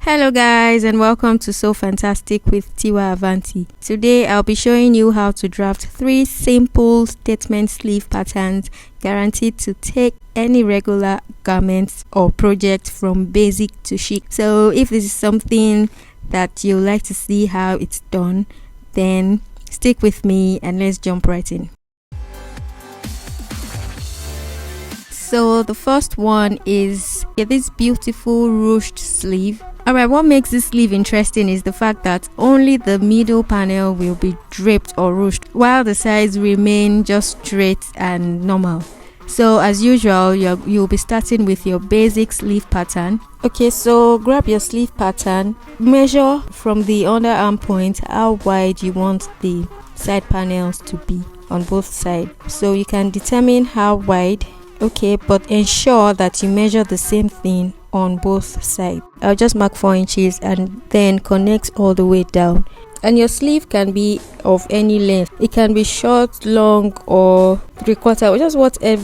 Hello guys, and welcome to So Fantastic with Tiwa Avanti. Today I'll be showing you how to draft 3 simple statement sleeve patterns guaranteed to take any regular garments or project from basic to chic. So if this is something that you like to see how it's done, then stick with me and let's jump right in. So the first one is this beautiful ruched sleeve. Alright, what makes this sleeve interesting is the fact that only the middle panel will be draped or ruched, while the sides remain just straight and normal. So as usual, you'll be starting with your basic sleeve pattern. Okay, so grab your sleeve pattern, measure from the underarm point how wide you want the side panels to be on both sides. So you can determine how wide. Okay, but ensure that you measure the same thing on both sides. I'll just mark 4 inches and then connect all the way down. And your sleeve can be of any length. It can be short, long, or 3/4, or just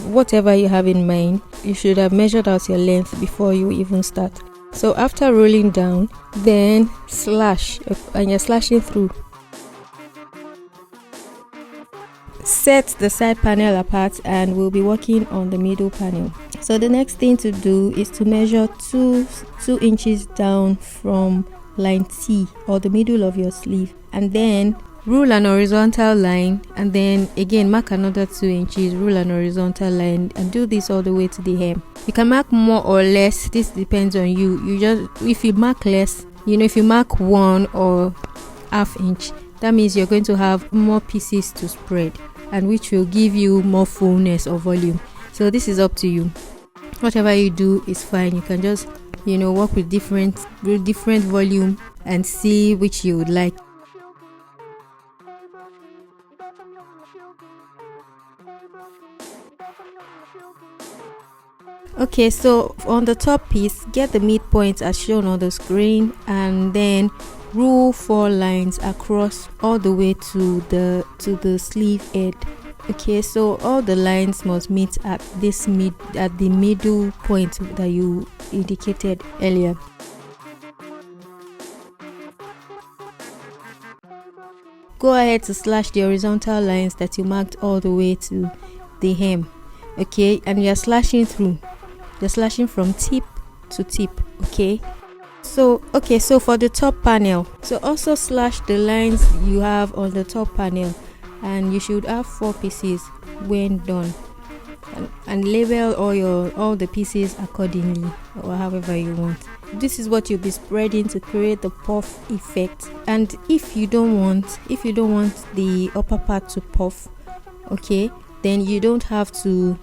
whatever you have in mind. You should have measured out your length before you even start. So after rolling down, then slash, and you're slashing through. Set the side panel apart and we'll be working on the middle panel. So the next thing to do is to measure 2 inches down from line T, or the middle of your sleeve, and then rule an horizontal line, and then again mark another 2 inches, rule an horizontal line, and do this all the way to the hem. You can mark more or less, this depends on you. If you mark less, if you mark 1 or ½ inch, that means you're going to have more pieces to spread, and which will give you more fullness or volume. So this is up to you. Whatever you do is fine. You can just work with different volume and see which you would like. Okay, so on the top piece, get the midpoint as shown on the screen and then rule 4 lines across all the way to the sleeve edge. Okay, so all the lines must meet at the middle point that you indicated earlier. Go ahead to slash the horizontal lines that you marked all the way to the hem. Okay, and you're slashing through. You're slashing from tip to tip. Okay. So for the top panel, so also slash the lines you have on the top panel, and you should have 4 pieces when done, and label all the pieces accordingly, or however you want. This is what you'll be spreading to create the puff effect. And if you don't want the upper part to puff, okay, then you don't have to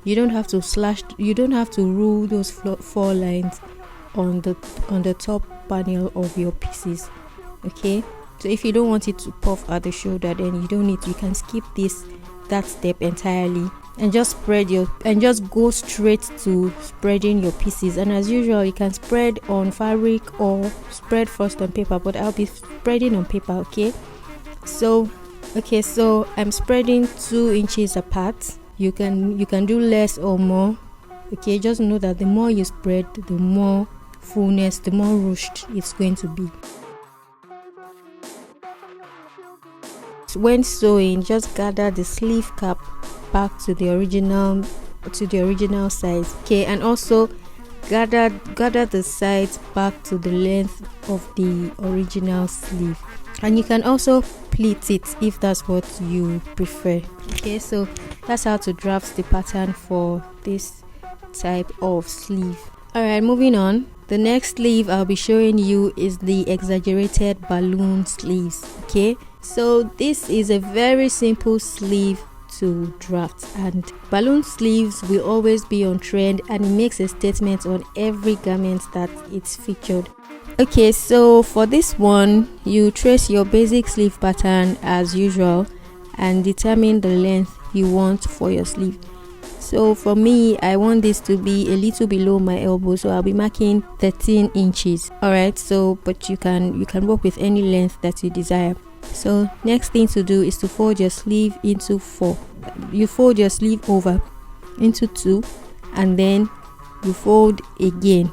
rule those 4 lines on the top panel of your pieces. Okay, so if you don't want it to puff at the shoulder, then you don't need to. You can skip that step entirely and just go straight to spreading your pieces. And as usual, you can spread on fabric or spread first on paper, but I'll be spreading on paper. Okay, so I'm spreading 2 inches apart. You can do less or more. Okay, just know that the more you spread, the more fullness, the more ruched it's going to be. When sewing, just gather the sleeve cap back to the original size. Okay, and also gather the sides back to the length of the original sleeve. And you can also pleat it if that's what you prefer. Okay, so that's how to draft the pattern for this type of sleeve. Alright, moving on. The next sleeve I'll be showing you is the exaggerated balloon sleeves. Okay, so this is a very simple sleeve to draft, and balloon sleeves will always be on trend, and it makes a statement on every garment that it's featured. Okay, so for this one, you trace your basic sleeve pattern as usual and determine the length you want for your sleeve. So for me, I want this to be a little below my elbow, so I'll be marking 13 inches. Alright, so but you can work with any length that you desire. So next thing to do is to fold your sleeve into 4. You fold your sleeve over into 2, and then you fold again,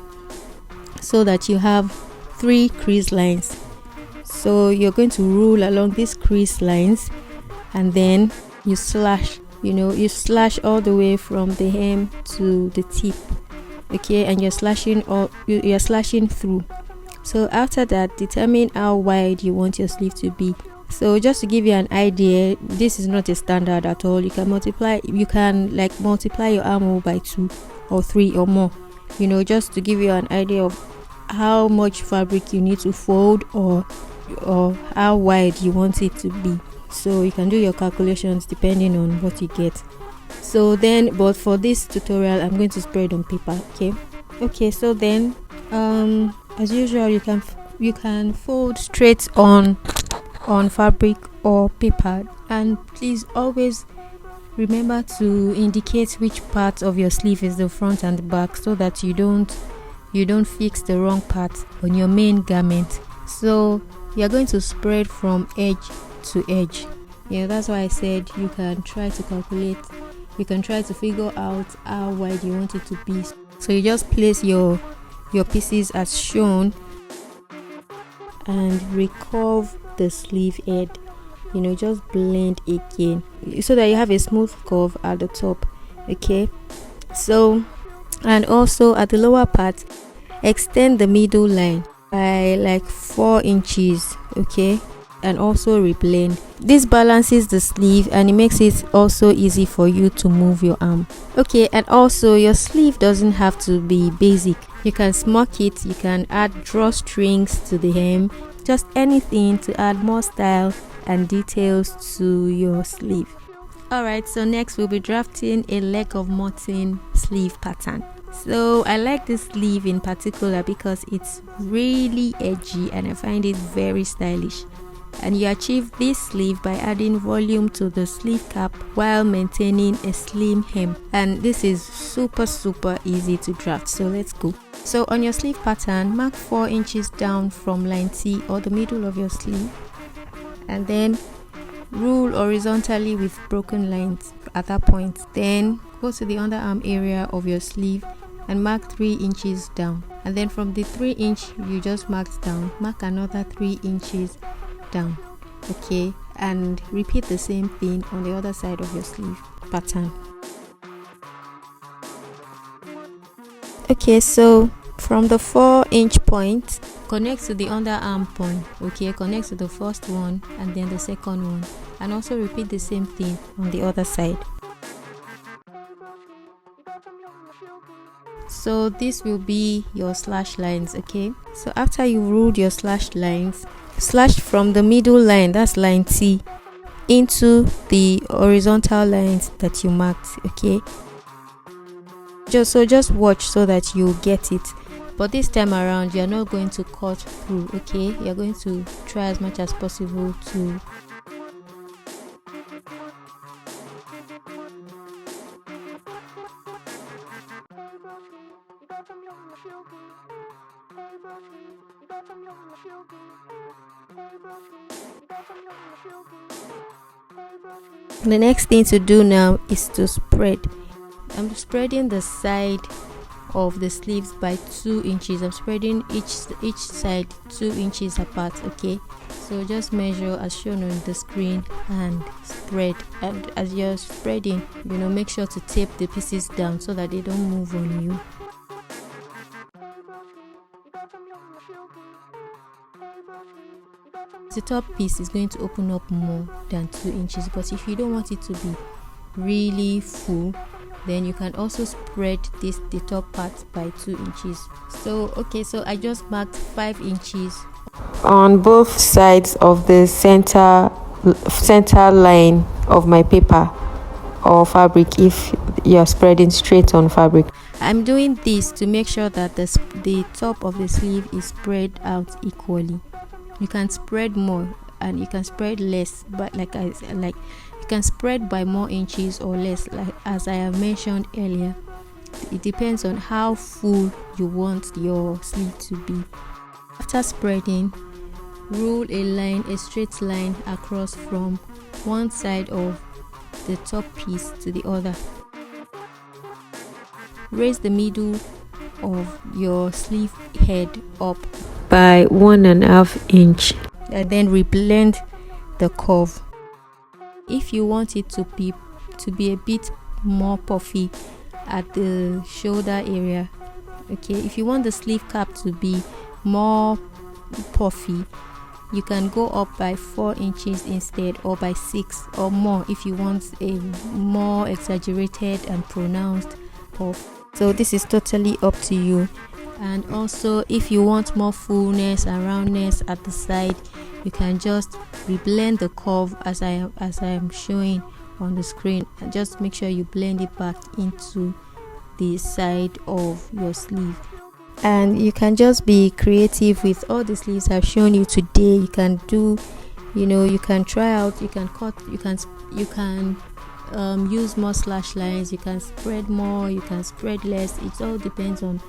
so that you have 3 crease lines. So you're going to rule along these crease lines, and then you slash. You slash all the way from the hem to the tip, okay, and you're slashing through. So after that, determine how wide you want your sleeve to be. So just to give you an idea, this is not a standard at all. You can multiply your armhole by 2 or 3 or more, just to give you an idea of how much fabric you need to fold or how wide you want it to be. So you can do your calculations depending on what you get. So then, but for this tutorial, I'm going to spread on paper. Okay, so then as usual, you can fold straight on fabric or paper, and please always remember to indicate which part of your sleeve is the front and the back, so that you don't fix the wrong part on your main garment. So you're going to spread from edge to edge. That's why I said you can try to calculate, you can try to figure out how wide you want it to be. So you just place your pieces as shown and recurve the sleeve head, just blend again so that you have a smooth curve at the top. Okay, so, and also at the lower part, extend the middle line by like 4 inches, okay, and also reblend. This balances the sleeve and it makes it also easy for you to move your arm. Okay, and also your sleeve doesn't have to be basic. You can smock it, you can add drawstrings to the hem, just anything to add more style and details to your sleeve. Alright, so next we'll be drafting a leg of mutton sleeve pattern. So I like this sleeve in particular because it's really edgy and I find it very stylish. And you achieve this sleeve by adding volume to the sleeve cap while maintaining a slim hem. And this is super easy to draft, so let's go. So on your sleeve pattern, mark 4 inches down from line T or the middle of your sleeve, and then rule horizontally with broken lines at that point. Then go to the underarm area of your sleeve and mark 3 inches down, and then from the 3 inch you just marked down, mark another 3 inches down, okay, and repeat the same thing on the other side of your sleeve pattern. Okay, so from the 4-inch point, connect to the underarm point, okay, connect to the first one and then the second one, and also repeat the same thing on the other side. So this will be your slash lines, okay. So after you ruled your slash lines, slash from the middle line, that's line T, into the horizontal lines that you marked, okay. Just watch so that you get it, but this time around you're not going to cut through, okay. You're going to try as much as possible to The next thing to do now is to spread. I'm spreading the side of the sleeves by 2 inches. I'm spreading each side 2 inches apart, okay. So just measure as shown on the screen and spread. And as you're spreading, make sure to tape the pieces down so that they don't move on you. The top piece is going to open up more than 2 inches, but if you don't want it to be really full, then you can also spread the top part by 2 inches. So so I just marked 5 inches on both sides of the center line of my paper or fabric if you're spreading straight on fabric. I'm doing this to make sure that the top of the sleeve is spread out equally. You can spread more and you can spread less, but you can spread by more inches or less, like as I have mentioned earlier. It depends on how full you want your sleeve to be. After spreading, rule a straight line across from one side of the top piece to the other. Raise the middle of your sleeve head up by 1.5 inch, and then reblend the curve. If you want it to be a bit more puffy at the shoulder area, okay, if you want the sleeve cap to be more puffy, you can go up by 4 inches instead, or by 6 or more if you want a more exaggerated and pronounced puff. So this is totally up to you. And also, if you want more fullness and roundness at the side, you can just reblend the curve as I am showing on the screen, and just make sure you blend it back into the side of your sleeve. And you can just be creative with all the sleeves I've shown you today. You can do, you can try out, you can cut, you can use more slash lines, you can spread more, you can spread less. It all depends on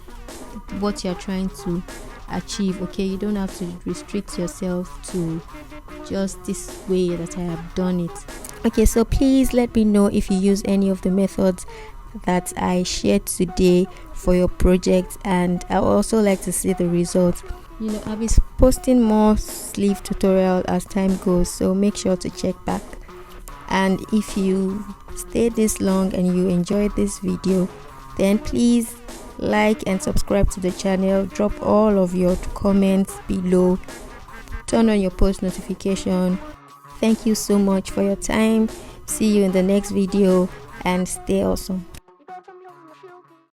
what you're trying to achieve. Okay, you don't have to restrict yourself to just this way that I have done it. Okay, so please let me know if you use any of the methods that I shared today for your project, and I would also like to see the results. I'll be posting more sleeve tutorial as time goes, so make sure to check back. And if you stayed this long and you enjoyed this video, then please like and subscribe to the channel. Drop all of your comments below, turn on your post notification. Thank you so much for your time. See you in the next video, and stay awesome.